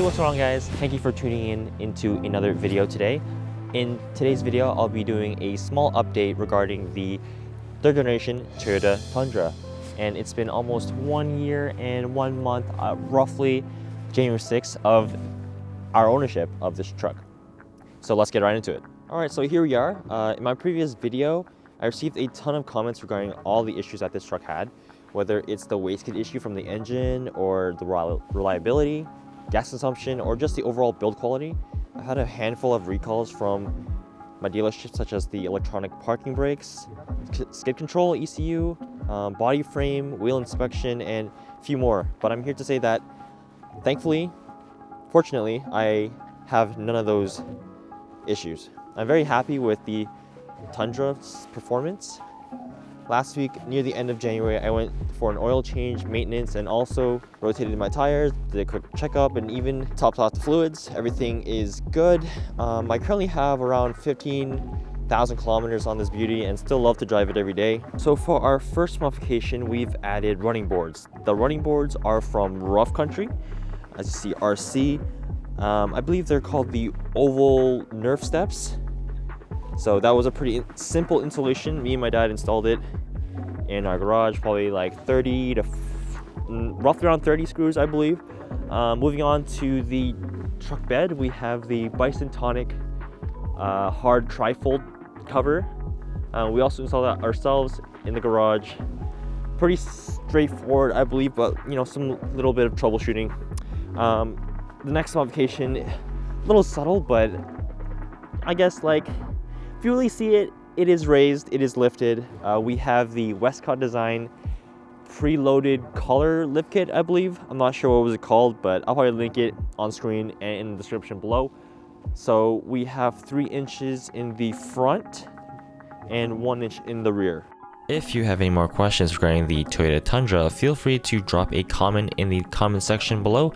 what's going on, guys? Thank you for tuning in into another video today. In today's video, I'll be doing a small update regarding the third generation Toyota Tundra. And it's been almost 1 year and 1 month, roughly January 6th, of our ownership of this truck. So let's get right into it. All right, so here we are. In my previous video, I received a ton of comments regarding all the issues that this truck had, whether it's the wastegate issue from the engine or the reliability, gas consumption, or just the overall build quality. I've had a handful of recalls from my dealerships, such as the electronic parking brakes, skid control, ECU, body frame, wheel inspection, and a few more. But I'm here to say that, thankfully, fortunately, I have none of those issues. I'm very happy with the Tundra's performance. Last week, near the end of January, I went for an oil change, maintenance, and also rotated my tires, did a quick checkup, and even topped off the fluids. Everything is good. I currently have around 15,000 kilometers on this beauty and still love to drive it every day. So for our first modification, we've added running boards. The running boards are from Rough Country. As you see, RC. I believe they're called the oval nerf steps. So that was a pretty simple installation. Me and my dad installed it in our garage, probably like roughly around 30 screws, I believe. Moving on to the truck bed, we have the Bison Tonic hard trifold cover. We also installed that ourselves in the garage. Pretty straightforward, I believe, but some little bit of troubleshooting. The next modification, a little subtle, but I guess if you really see it, it is raised, it is lifted. We have the Westcott design preloaded collar lift kit, I believe. I'm not sure what was it called, but I'll probably link it on screen and in the description below. So we have 3 inches in the front and 1 inch in the rear. If you have any more questions regarding the Toyota Tundra, feel free to drop a comment in the comment section below.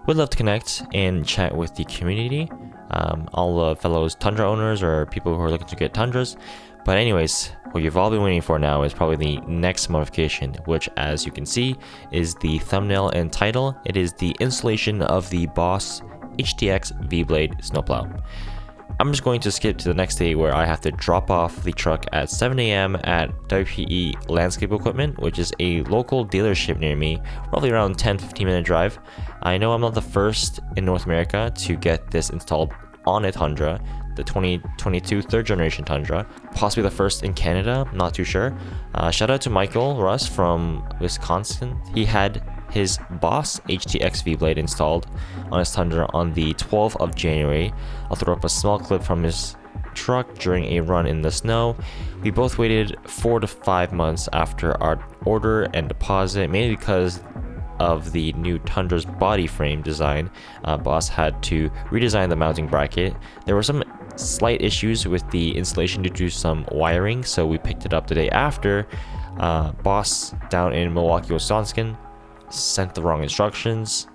We'd love to connect and chat with the community. All the fellow Tundra owners or people who are looking to get Tundras. But anyways, what you've all been waiting for now is probably the next modification, which, as you can see, is the thumbnail and title. It is the installation of the Boss HTX V-Blade snowplow. I'm just going to skip to the next day where I have to drop off the truck at 7 a.m. at WPE Landscape Equipment, which is a local dealership near me, roughly around 10-15 minute drive. I know I'm not the first in North America to get this installed on a Tundra, the 2022 third generation Tundra, possibly the first in Canada, not too sure. Shout out to Michael Russ from Wisconsin. He had his Boss HTX V-Blade installed on his Tundra on the 12th of January. I'll throw up a small clip from his truck during a run in the snow. We both waited 4 to 5 months after our order and deposit, mainly because of the new Tundra's body frame design. Boss had to redesign the mounting bracket. There were some slight issues with the installation due to some wiring, so we picked it up the day after. Boss down in Milwaukee, Wisconsin sent the wrong instructions.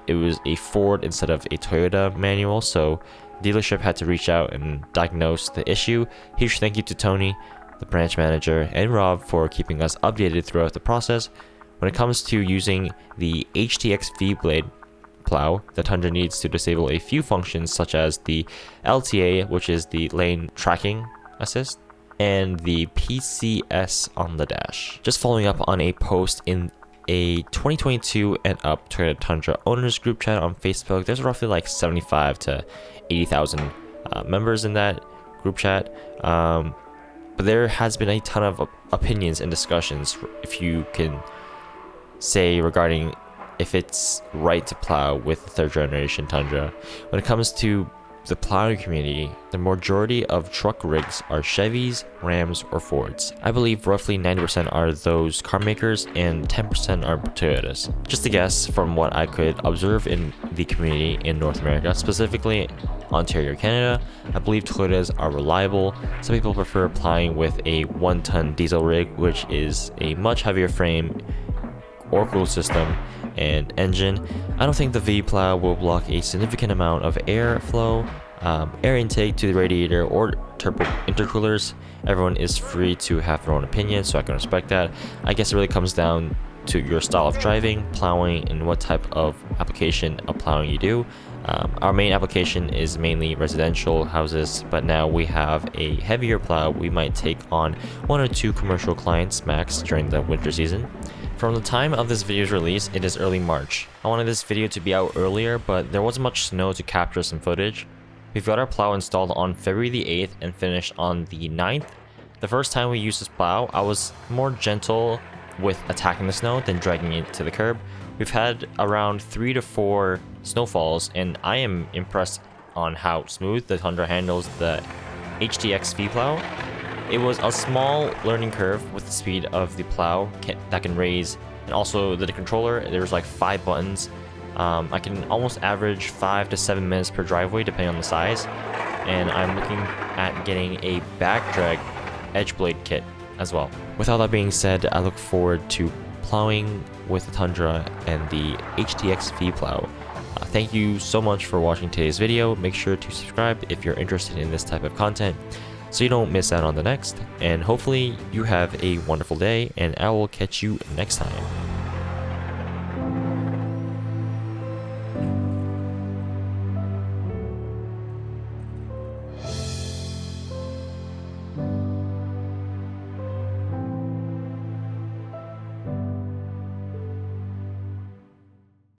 It was a Ford instead of a Toyota manual, so dealership had to reach out and diagnose the issue. Huge thank you to Tony, the branch manager, and Rob for keeping us updated throughout the process. When it comes to using the HTX V-Blade plow, the Tundra needs to disable a few functions such as the LTA, which is the lane tracking assist, and the PCS on the dash. Just following up on a post in a 2022 and up Toyota Tundra owners group chat on Facebook. There's roughly 75 to 80,000 members in that group chat. But there has been a ton of opinions and discussions, if you can say, regarding if it's right to plow with the third generation Tundra. When it comes to the plowing community, the majority of truck rigs are Chevys, Rams, or Fords. I believe roughly 90% are those car makers and 10% are Toyotas. Just a guess from what I could observe in the community in North America, specifically Ontario, Canada, I believe Toyotas are reliable. Some people prefer plowing with a 1-ton diesel rig, which is a much heavier frame or cool system and engine. I don't think the V-PLOW will block a significant amount of air flow, air intake to the radiator or turbo intercoolers. Everyone is free to have their own opinion, so I can respect that. I guess it really comes down to your style of driving, plowing, and what type of application of plowing you do. Our main application is mainly residential houses, but now we have a heavier plow. We might take on 1 or 2 commercial clients max during the winter season. From the time of this video's release, it is early March. I wanted this video to be out earlier, but there wasn't much snow to capture some footage. We've got our plow installed on February the 8th and finished on the 9th. The first time we used this plow, I was more gentle with attacking the snow than dragging it to the curb. We've had around 3 to 4 snowfalls, and I am impressed on how smooth the Tundra handles the HTX V-PLOW. It was a small learning curve with the speed of the plow that can raise, and also the controller. There's like 5 buttons. I can almost average 5 to 7 minutes per driveway depending on the size, and I'm looking at getting a back drag edge blade kit as well. With all that being said, I look forward to plowing with the Tundra and the HTX V-PLOW. Thank you so much for watching today's video. Make sure to subscribe if you're interested in this type of content so you don't miss out on the next, and hopefully you have a wonderful day, and I will catch you next time.